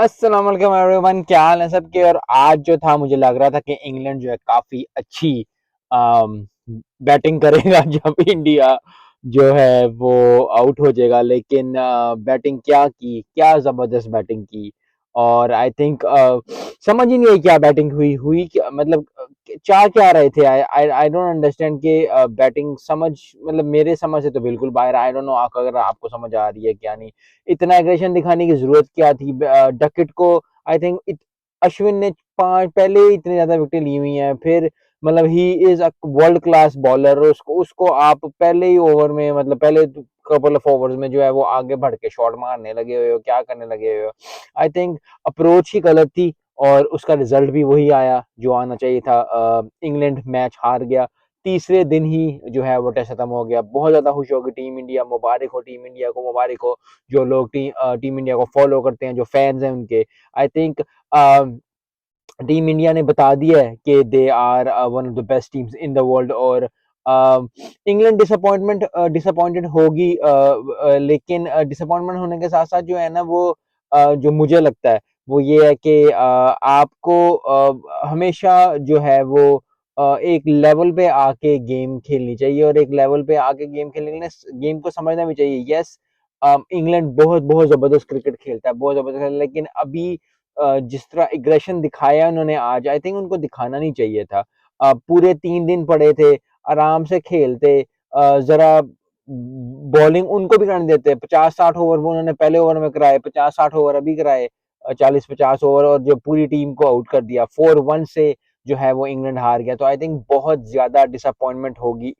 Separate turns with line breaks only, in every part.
अस्सलाम वालेकुम एवरीवन, क्या हाल है सबके। और आज जो था मुझे लग रहा था कि इंग्लैंड जो है काफी अच्छी बैटिंग करेगा जब इंडिया जो है वो आउट हो जाएगा, लेकिन बैटिंग क्या जबरदस्त बैटिंग की। और आई थिंक समझ ही नहीं आई क्या बैटिंग हुई हुई क्या, मतलब चाह क्या रहे थे। आई आई आई डोंट अंडरस्टैंड कि बैटिंग समझ, मतलब मेरे समझ से तो बिल्कुल बाहर। आई डोंट नो अगर आपको समझ आ रही है क्या नहीं। इतना एग्रेशन दिखाने की जरूरत क्या थी डकेट को। आई थिंक अश्विन ने पांच पहले ही इतनी ज्यादा विकेट ली हुई हैं, फिर मतलब he is a world class bowler. उसको उसको आप पहले ही ओवर में, मतलब पहले कपल ऑफ ओवर्स में जो है वो आगे बढ़ के शॉट मारने लगे हुए हो, क्या करने लगे हुए हो। आई थिंक अप्रोच ही गलत थी और उसका रिजल्ट भी वही आया जो आना चाहिए था। इंग्लैंड मैच हार गया तीसरे दिन ही, जो है वो टेस्ट खत्म हो गया। बहुत ज्यादा खुश होगी टीम इंडिया, मुबारक हो टीम इंडिया को, मुबारक हो जो लोग टीम इंडिया को फॉलो करते हैं, जो फैंस हैं उनके। आई थिंक टीम इंडिया ने बता दिया है कि they are one of the best teams in the world. और इंग्लैंड डिसअपॉइंटेड होगी, लेकिन डिसअपॉइंटमेंट होने के साथ साथ जो है ना वो जो मुझे लगता है वो ये है कि आपको हमेशा जो है वो एक लेवल पे आके गेम खेलनी चाहिए, और एक लेवल पे आके गेम खेलने के लिए गेम को समझना भी चाहिए। यस, इंग्लैंड बहुत बहुत जबरदस्त क्रिकेट खेलता है, बहुत जबरदस्त, लेकिन अभी जिस तरह एग्रेशन दिखाया उन्होंने आज, आई थिंक उनको दिखाना नहीं चाहिए था। पूरे 3 दिन पड़े थे, आराम से खेलते, जरा बॉलिंग उनको भी करने देते। 50-60 ओवर वो उन्होंने पहले ओवर में कराए, 50-60 ओवर अभी कराए, 40-50 ओवर, और जो पूरी टीम को आउट कर दिया 4-1 से जो है वो इंग्लैंड हार गया। तो आई थिंक बहुत ज्यादा डिसअपॉइंटमेंट होगी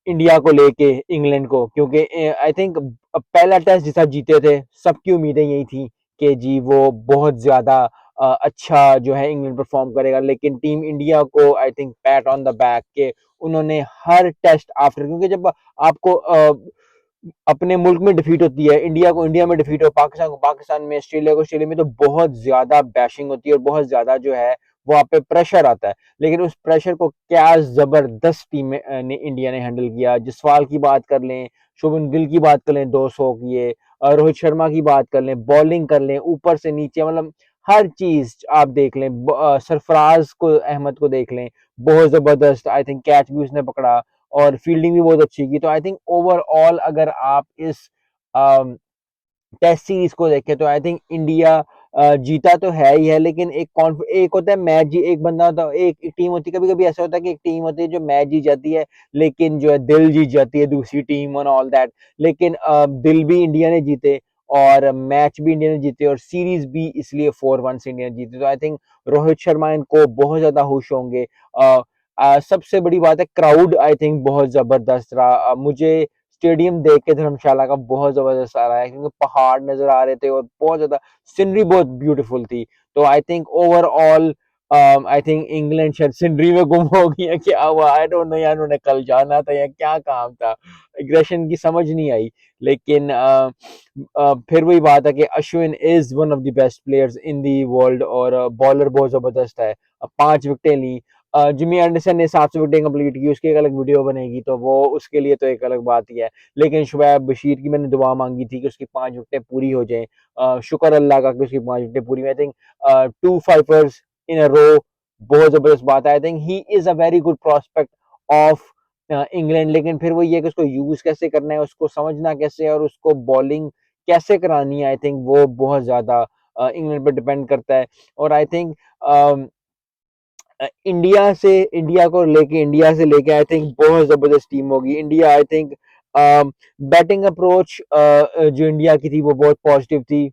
इंडिया को लेके इंग्लैंड को, क्योंकि आई थिंक पहला टेस्ट जिस जीते थे सबकी उम्मीदें यही थी कि जी वो बहुत ज्यादा अच्छा जो है इंग्लैंड परफॉर्म करेगा। लेकिन टीम इंडिया को I think PAT on the back के उन्होंने हर टेस्ट आफ्टर, क्योंकि जब आपको अपने मुल्क में डिफीट होती है, इंडिया को इंडिया में डिफीट हो, पाकिस्तान को पाकिस्तान में, ऑस्ट्रेलिया को ऑस्ट्रेलिया में, तो बहुत ज्यादा बैशिंग होती है और बहुत ज्यादा जो है वो आप पे प्रेशर आता है। लेकिन उस प्रेशर को क्या जबरदस्त टीम ने इंडिया ने हैंडल किया। जसवाल की बात कर लें, शुभन गिल की बात कर लें, 200 किए, रोहित शर्मा की बात कर लें, बॉलिंग कर लें, ऊपर से नीचे, मतलब हर चीज आप देख लें। सरफराज को अहमद को देख लें, बहुत जबरदस्त। आई थिंक कैच भी उसने पकड़ा और फील्डिंग भी बहुत अच्छी की। तो आई थिंक ओवरऑल अगर आप इस टेस्ट सीरीज को देखें तो आई थिंक इंडिया जीता तो है ही है, लेकिन एक होता है मैच जी, एक बंदा होता है, एक टीम होती है। कभी कभी ऐसा होता है कि एक टीम होती है जो मैच जीत जाती है, लेकिन जो है दिल जीत जाती है दूसरी टीम और ऑल दैट। लेकिन दिल भी इंडिया ने जीते और मैच भी इंडिया ने जीते और सीरीज भी इसलिए 4-1 से इंडिया ने जीते। तो आई थिंक रोहित शर्मा इनको बहुत ज्यादा खुश होंगे। सबसे बड़ी बात है क्राउड, आई थिंक बहुत जबरदस्त रहा। मुझे स्टेडियम देख के धर्मशाला का बहुत जबरदस्त आ रहा है, क्योंकि पहाड़ नजर आ रहे थे और बहुत ज्यादा सीनरी बहुत ब्यूटीफुल थी। तो I think overall I think England शायद सीनरी में गुम हो गई है, क्या हुआ आई डोंट नो यार, उन्होंने कल जाना था या क्या काम था, एग्रेशन की समझ नहीं आई। लेकिन फिर वही बात है कि Ashwin is one of the best players in the world और बॉलर बहुत जबरदस्त है। 5 विकेटें ली। जिमी एंडरसन ने 700 विकेटें कंप्लीट की, उसकी एक अलग वीडियो बनेगी, तो वो उसके लिए तो एक अलग बात ही है। लेकिन शुएब बशीर की मैंने दुआ मांगी थी कि उसकी 5 विकेटें पूरी हो जाएं। शुक्र अल्लाह का कि उसकी 5 विकेटें पूरी। आई थिंक 2 फाइवर्स इन अ रो, बहुत जबरदस्त बात है। I think he is a very good prospect of England. लेकिन फिर वो ये कि उसको यूज कैसे करना है, उसको समझना कैसे है और उसको बॉलिंग कैसे करानी है, आई थिंक वो बहुत ज्यादा इंग्लैंड पर डिपेंड करता है। और आई थिंक इंडिया से लेके आई थिंक बहुत जबरदस्त टीम होगी India. I think batting approach जो इंडिया की थी वो बहुत पॉजिटिव थी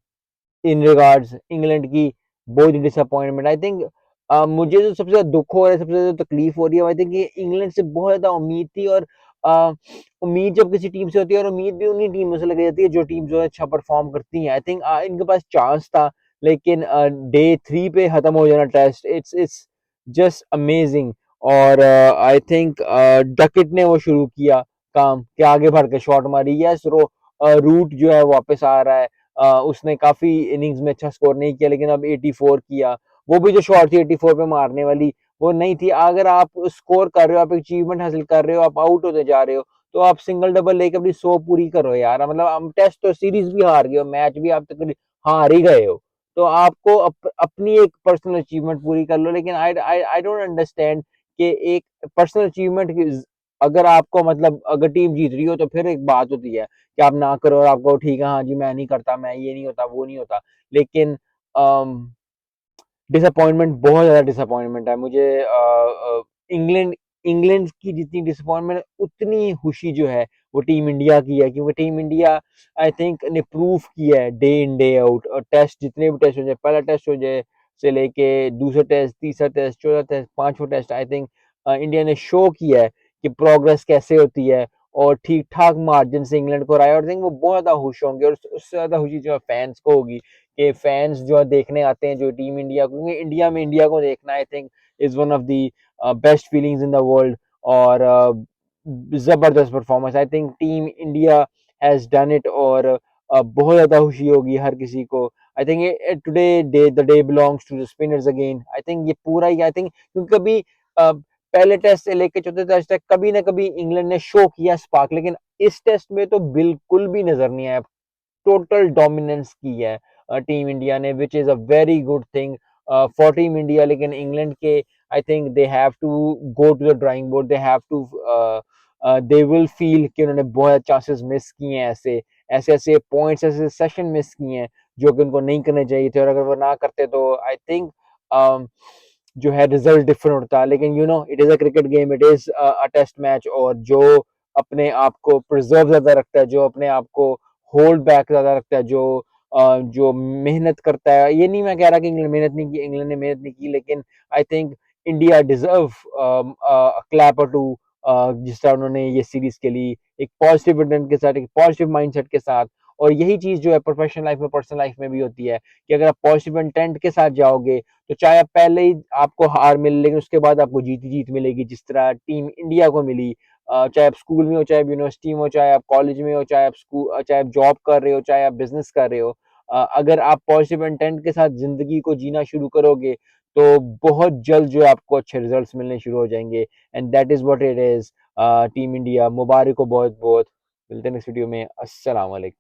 इन रिगार्ड्स। इंग्लैंड की बहुत डिसअपॉइंटमेंट। आई थिंक मुझे जो सबसे ज्यादा दुख हो रहा है, सबसे ज्यादा तकलीफ हो रही है, आई थिंक ये इंग्लैंड से बहुत ज्यादा उम्मीद थी। और उम्मीद जब किसी टीम से होती है, और उम्मीद भी उन्हीं टीमों से लगी जाती है जो टीम जो है अच्छा परफॉर्म करती है। आई थिंक इनके पास चांस था, लेकिन डे 3 पे खत्म हो जाना टेस्ट, इट्स जस्ट अमेजिंग। और आई थिंक डकेट ने वो शुरू किया काम कि आगे बढ़ के शॉट मारी। यस, रूट जो है वापस आ रहा है। उसने काफी इनिंग्स में अच्छा स्कोर नहीं किया, लेकिन अब 84 किया। वो भी जो शॉट थी 84 पे मारने वाली, वो नहीं थी। अगर आप स्कोर कर रहे हो, आप अचीवमेंट हासिल कर रहे हो, आप आउट होते जा रहे हो, तो आप सिंगल डबल लेके अपनी 100 पूरी करो यार। मतलब हम टेस्ट तो सीरीज भी हार गए हो, मैच भी आप तक हार ही गए हो, तो आपको अपनी एक पर्सनल अचीवमेंट पूरी कर लो। लेकिन आई आई आई डोंट अंडरस्टैंड कि एक पर्सनल अचीवमेंट अगर आपको, मतलब अगर टीम जीत रही हो तो फिर एक बात होती है कि आप ना करो और आपको ठीक है, हाँ जी मैं नहीं करता, मैं ये नहीं होता, वो नहीं होता। लेकिन डिसअपॉइंटमेंट, बहुत ज़्यादा डिसअपॉइंटमेंट है मुझे। इंग्लैंड इंग्लैंड की जितनी डिसअपॉइंटमेंट है, उतनी खुशी जो है वो टीम इंडिया की है, क्योंकि टीम इंडिया आई थिंक ने प्रूव किया है डे इन डे आउट। और टेस्ट, जितने भी टेस्ट हो जाए, पहला टेस्ट हो जाए से लेके दूसरा टेस्ट, तीसरा टेस्ट, चौथा टेस्ट, पांचवा टेस्ट, आई थिंक इंडिया ने शो किया है कि प्रोग्रेस कैसे होती है, और ठीक ठाक मार्जिन से इंग्लैंड को हराया। और आई थिंक वो बहुत ज्यादा खुश होंगे, और उससे ज्यादा खुशी जो है फैंस को होगी, कि फैंस जो है देखने आते हैं जो टीम इंडिया को, क्योंकि इंडिया में इंडिया को देखना I think is one of the best feelings in the world. और जबरदस्त performance, I think team India has done it. और बहुत ज्यादा खुशी होगी हर किसी को। I think today day the day belongs to the spinners again. I think ये पूरा ही, आई थिंक क्योंकि कभी पहले टेस्ट से लेके चौथे टेस्ट तक कभी ना कभी इंग्लैंड ने शो किया स्पार्क, लेकिन इस टेस्ट में तो बिल्कुल भी नजर नहीं आया। टोटल डोमिनेंस की है टीम इंडिया ने, which is a very good thing for team India. लेकिन इंग्लैंड के I think they have to go to the drawing board, they have to they will feel कि उन्होंने बहुत चांसेस मिस किए हैं, ऐसे ऐसे ऐसे पॉइंट्स, ऐसे सेशन मिस किए हैं जो कि उनको नहीं करने चाहिए थे। और अगर वो ना करते तो आई थिंक जो है रिजल्ट डिफरेंट होता। लेकिन you know it is a cricket game, it is a test match, और जो अपने आप को प्रिजर्व ज्यादा रखता है, जो अपने आप को होल्ड बैक ज्यादा रखता है, जो मेहनत करता है, ये नहीं मैं कह रहा कि इंग्लैंड मेहनत नहीं की, इंग्लैंड ने मेहनत नहीं की, लेकिन I think India deserve clap और टू, जिस तरह उन्होंने ये सीरीज के लिए एक पॉजिटिव इंटेंट के साथ, एक पॉजिटिव माइंडसेट के साथ। और यही चीज जो है प्रोफेशनल लाइफ में, पर्सनल लाइफ में भी होती है, कि अगर आप पॉजिटिव इंटेंट के साथ जाओगे तो चाहे आप पहले ही आपको हार मिले, लेकिन उसके बाद आपको जीत ही जीत मिलेगी, जिस तरह टीम इंडिया को मिली। चाहे आप स्कूल में हो, चाहे आप यूनिवर्सिटी में हो, चाहे आप कॉलेज में हो, चाहे आप स्कूल, चाहे आप जॉब कर रहे हो, चाहे आप बिजनेस कर रहे हो, अगर आप पॉजिटिव इंटेंट के साथ जिंदगी को जीना शुरू करोगे तो बहुत जल्द जो है आपको अच्छे रिजल्ट्स मिलने शुरू हो जाएंगे। And that is what it is. Team India मुबारक हो बहुत बहुत। मिलते हैं नेक्स्ट वीडियो में। अस्सलाम वालेकुम।